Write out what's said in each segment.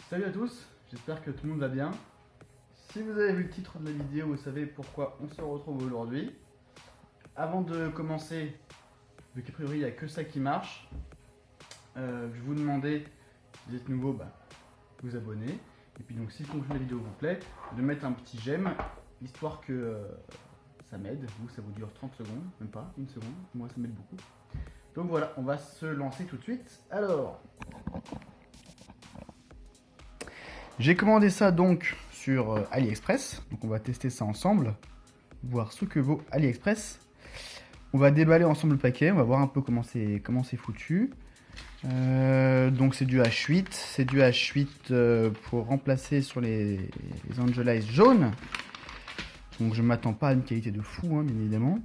Salut à tous, j'espère que tout le monde va bien. Si vous avez vu le titre de la vidéo, vous savez pourquoi on se retrouve aujourd'hui. Avant de commencer, vu qu'a priori il n'y a que ça qui marche, je vais vous demander, si vous êtes nouveau, vous abonner. Et puis donc si le contenu de la vidéo vous plaît, de mettre un petit j'aime, histoire que ça m'aide. Vous, ça vous dure 30 secondes, même pas, une seconde, moi ça m'aide beaucoup. Donc voilà, on va se lancer tout de suite. Alors, j'ai commandé ça donc sur AliExpress, donc on va tester ça ensemble, voir ce que vaut AliExpress. On va déballer ensemble le paquet, on va voir un peu comment c'est foutu. Donc c'est du H8, pour remplacer sur les Angelize jaunes. Donc je m'attends pas à une qualité de fou, hein, bien évidemment.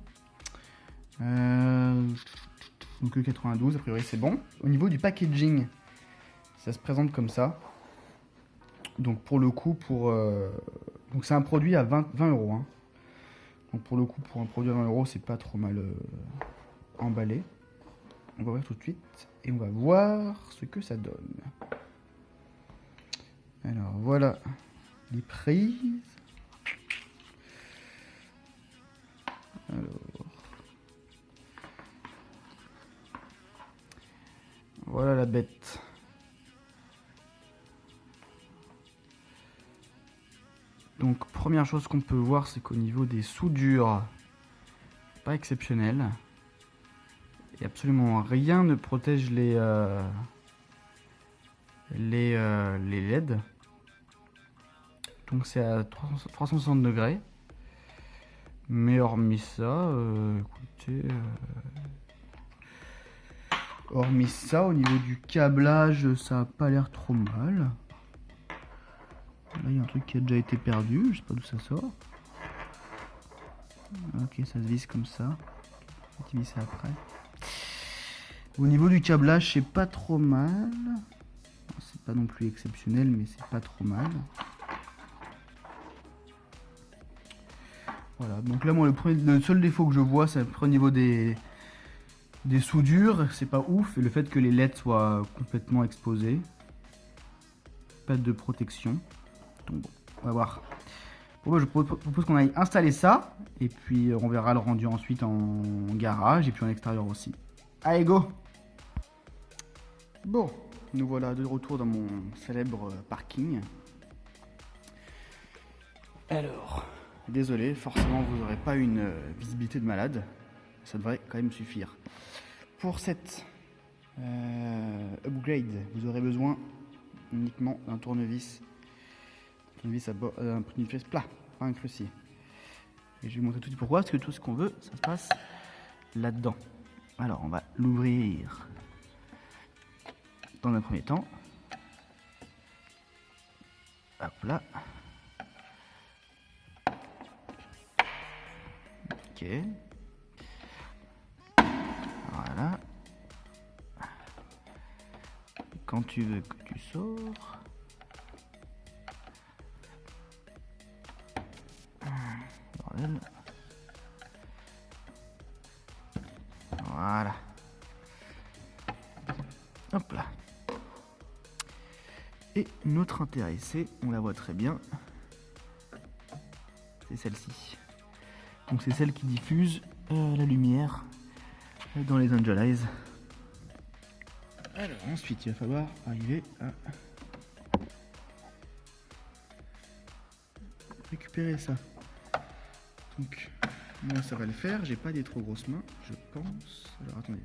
Donc E92, a priori c'est bon. Au niveau du packaging, ça se présente comme ça. Donc pour le coup, donc c'est un produit à 20 euros. Hein. Donc pour le coup, pour un produit à 20 euros, c'est pas trop mal emballé. On va ouvrir tout de suite et on va voir ce que ça donne. Alors voilà les prises. Alors voilà la bête. Donc première chose qu'on peut voir, c'est qu'au niveau des soudures, pas exceptionnel. Et absolument rien ne protège les LED. Donc c'est à 360 degrés. Mais hormis ça, hormis ça, au niveau du câblage, ça a pas l'air trop mal. Là, il y a un truc qui a déjà été perdu, je sais pas d'où ça sort. Ok, ça se visse comme ça. On va visser après. Au niveau du câblage, c'est pas trop mal. C'est pas non plus exceptionnel, mais c'est pas trop mal. Voilà, donc là, moi, le seul défaut que je vois, c'est au niveau des soudures, c'est pas ouf. Et le fait que les LED soient complètement exposés. Pas de protection. Donc bon, on va voir. Bon, je propose qu'on aille installer ça. Et puis on verra le rendu ensuite en garage et puis en extérieur aussi. Allez, go! Bon, nous voilà de retour dans mon célèbre parking. Alors, désolé, forcément vous n'aurez pas une visibilité de malade. Ça devrait quand même suffire. Pour cette upgrade, vous aurez besoin uniquement d'un tournevis. Un tournevis plat, pas un crucier. Et je vais vous montrer tout de suite pourquoi, parce que tout ce qu'on veut, ça se passe là-dedans. Alors, on va l'ouvrir dans un premier temps. Hop là. Ok. Voilà. Quand tu veux que tu sors. Bordel. Voilà. Hop là. Et notre intéressée, on la voit très bien, c'est celle-ci. Donc c'est celle qui diffuse la lumière dans les Angelize. Alors ensuite, il va falloir arriver à récupérer ça. Donc moi ça va le faire, j'ai pas des trop grosses mains, je pense. Alors attendez.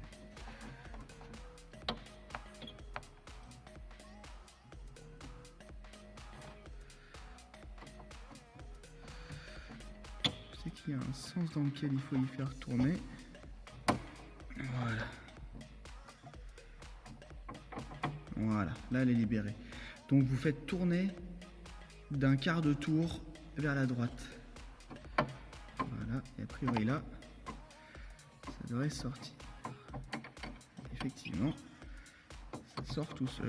Je sais qu'il y a un sens dans lequel il faut y faire tourner. Voilà. Voilà, là elle est libérée. Donc vous faites tourner d'un quart de tour vers la droite. Voilà, et a priori là, ça devrait sortir. Effectivement, ça sort tout seul.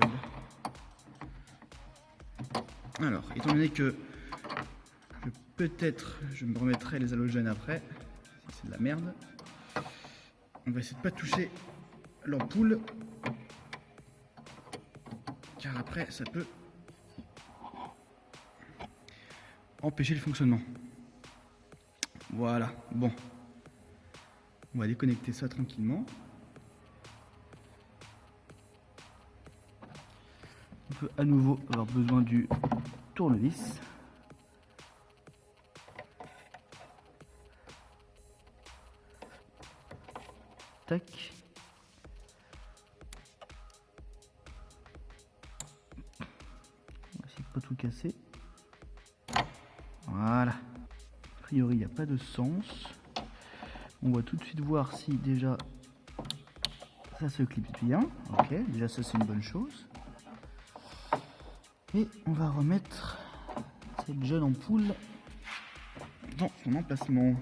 Alors, étant donné que je me remettrai les halogènes après, si c'est de la merde, on va essayer de pas toucher l'ampoule, car après ça peut empêcher le fonctionnement. Voilà, bon. On va déconnecter ça tranquillement. On peut à nouveau avoir besoin du tournevis. Tac. On va essayer de pas tout casser. Voilà. A priori, il n'y a pas de sens. On va tout de suite voir si déjà ça se clipse bien. Ok, déjà ça c'est une bonne chose. Et on va remettre cette jeune ampoule dans son emplacement.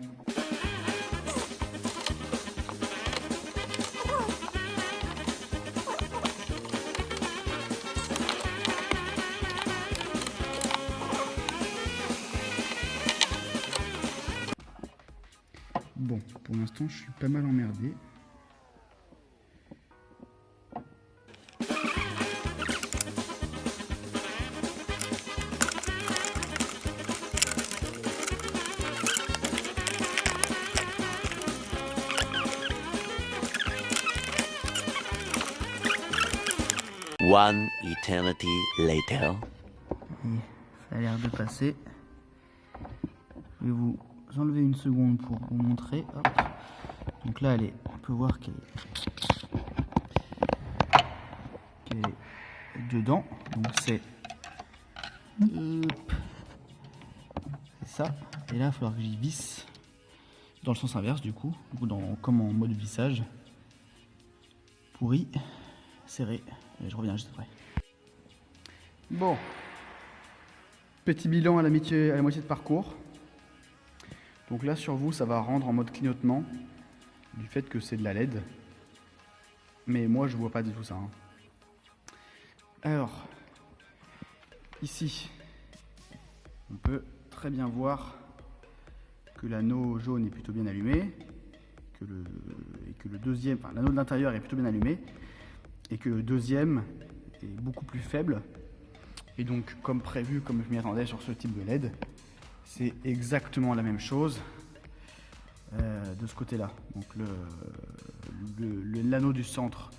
Bon, pour l'instant, je suis pas mal emmerdé. One eternity later. Et ça a l'air de passer. Je vais vous enlever une seconde pour vous montrer. Hop. Donc là, on peut voir qu'elle est dedans. Donc c'est ça. Et là, il va falloir que j'y visse dans le sens inverse du coup comme en mode vissage. Pourri, serré. Et je reviens juste après. Bon. Petit bilan à la moitié de parcours. Donc là sur vous ça va rendre en mode clignotement du fait que c'est de la LED. Mais moi je vois pas du tout ça. Hein. Alors ici on peut très bien voir que l'anneau jaune est plutôt bien allumé, et que le deuxième, enfin l'anneau de l'intérieur est plutôt bien allumé, et que le deuxième est beaucoup plus faible. Et donc comme prévu, comme je m'y attendais sur ce type de LED, c'est exactement la même chose de ce côté-là. Donc l'anneau du centre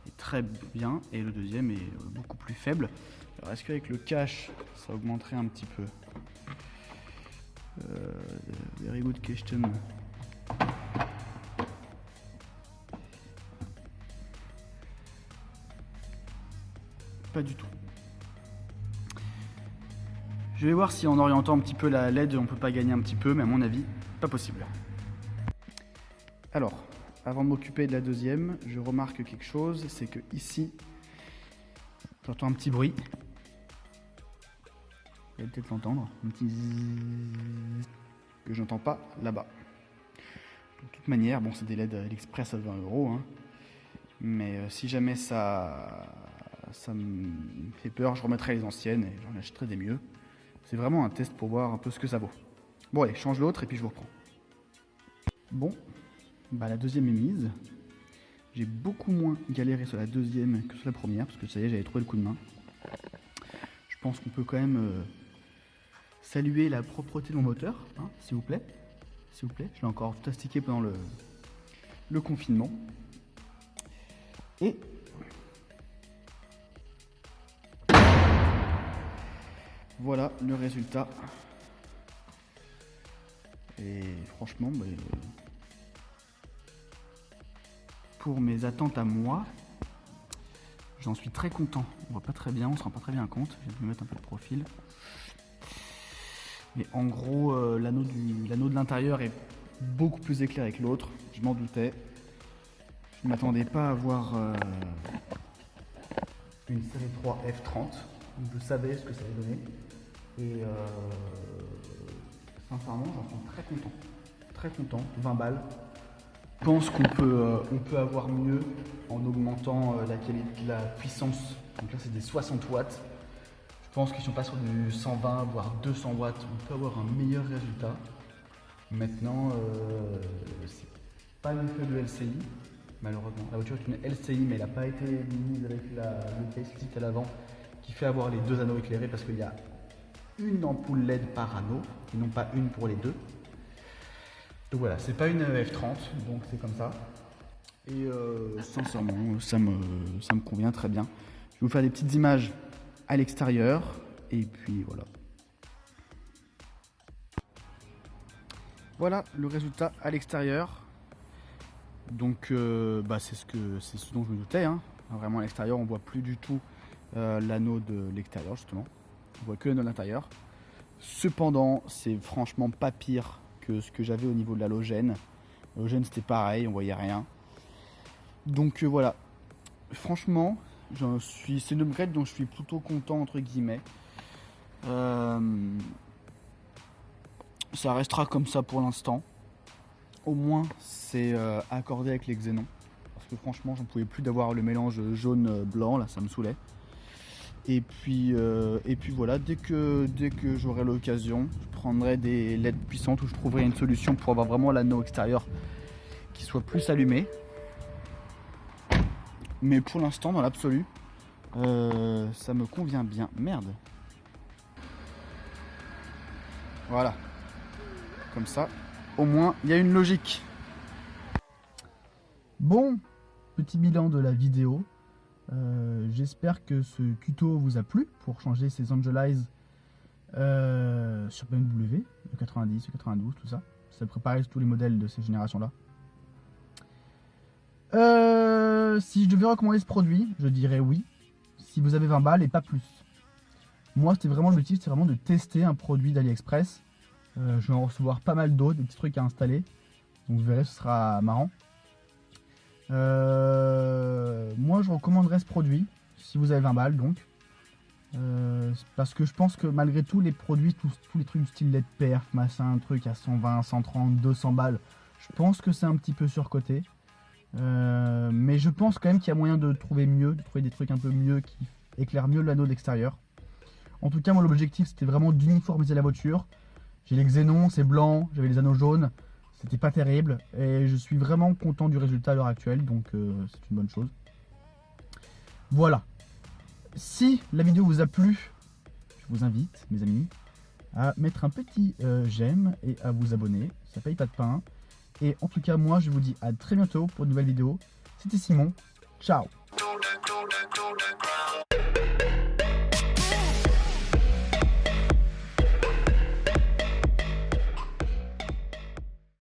est très bien et le deuxième est beaucoup plus faible. Alors est-ce qu'avec le cache, ça augmenterait un petit peu? Very good question. Pas du tout. Je vais voir si en orientant un petit peu la LED, on peut pas gagner un petit peu, mais à mon avis, pas possible. Alors, avant de m'occuper de la deuxième, je remarque quelque chose, c'est que ici, j'entends un petit bruit. Vous allez peut-être l'entendre, un petit zzzz que j'entends pas là-bas. De toute manière, bon, c'est des LED AliExpress à 20 €, hein, mais si jamais ça me fait peur, je remettrai les anciennes et j'en achèterai des mieux. C'est vraiment un test pour voir un peu ce que ça vaut. Bon allez, change l'autre et puis je vous reprends. Bon, bah la deuxième est mise. J'ai beaucoup moins galéré sur la deuxième que sur la première, parce que ça y est, j'avais trouvé le coup de main. Je pense qu'on peut quand même saluer la propreté de mon moteur, hein, s'il vous plaît. S'il vous plaît, je l'ai encore plastiqué pendant le confinement. Et voilà le résultat. Et franchement, pour mes attentes à moi, j'en suis très content. On voit pas très bien, on se rend pas très bien compte. Je vais me mettre un peu de profil. Mais en gros, l'anneau de l'intérieur est beaucoup plus éclairé que l'autre. Je m'en doutais. Je ne m'attendais pas à avoir une série 3 F30. Donc je savais ce que ça allait donner. Et sincèrement, j'en suis très content. Très content. 20 balles. Je pense qu'on peut avoir mieux en augmentant la puissance. Donc là, c'est des 60 watts. Je pense qu'ils sont pas sur du 120 voire 200 watts. On peut avoir un meilleur résultat. Maintenant, c'est pas une feuille de LCI, malheureusement. La voiture est une LCI, mais elle n'a pas été mise avec le facelift à l'avant qui fait avoir les deux anneaux éclairés parce qu'il y a une ampoule LED par anneau et non pas une pour les deux. Donc voilà, c'est pas une F30, donc c'est comme ça. Et sincèrement, ça me convient très bien. Je vais vous faire des petites images à l'extérieur et puis voilà. Voilà le résultat à l'extérieur. Donc c'est ce dont je me doutais. Hein. Vraiment à l'extérieur, on voit plus du tout l'anneau de l'extérieur justement. On voit que l'anneau de l'intérieur. Cependant, c'est franchement pas pire que ce que j'avais au niveau de l'halogène. L'halogène c'était pareil, on voyait rien. Donc voilà. Franchement, c'est une upgrade dont je suis plutôt content entre guillemets. Ça restera comme ça pour l'instant. Au moins c'est accordé avec les xénons. Parce que franchement j'en pouvais plus d'avoir le mélange jaune-blanc, là ça me saoulait. Et puis voilà, dès que j'aurai l'occasion, je prendrai des LED puissantes où je trouverai une solution pour avoir vraiment l'anneau extérieur qui soit plus allumé. Mais pour l'instant, dans l'absolu, ça me convient bien. Merde. Voilà. Comme ça, au moins, il y a une logique. Bon, petit bilan de la vidéo. J'espère que ce tuto vous a plu pour changer ces Angelize sur BMW, le 90, le 92, tout ça. Ça préparait tous les modèles de ces générations-là. Si je devais recommander ce produit, je dirais oui. Si vous avez 20 balles et pas plus. Moi, c'était vraiment l'objectif, c'était vraiment de tester un produit d'AliExpress. Je vais en recevoir pas mal d'autres, des petits trucs à installer. Donc vous verrez, ce sera marrant. Moi je recommanderais ce produit si vous avez 20 balles donc parce que je pense que malgré tout les produits, tous les trucs du style LED perf, machin, truc à 120, 130, 200 balles, je pense que c'est un petit peu surcoté, mais je pense quand même qu'il y a moyen de trouver mieux, de trouver des trucs un peu mieux qui éclairent mieux l'anneau d'extérieur. En tout cas moi l'objectif c'était vraiment d'uniformiser la voiture. J'ai les xénons, c'est blanc, j'avais les anneaux jaunes. C'était pas terrible et je suis vraiment content du résultat à l'heure actuelle, donc c'est une bonne chose. Voilà. Si la vidéo vous a plu, je vous invite, mes amis, à mettre un petit j'aime et à vous abonner. Ça paye pas de pain. Et en tout cas, moi, je vous dis à très bientôt pour une nouvelle vidéo. C'était Simon. Ciao.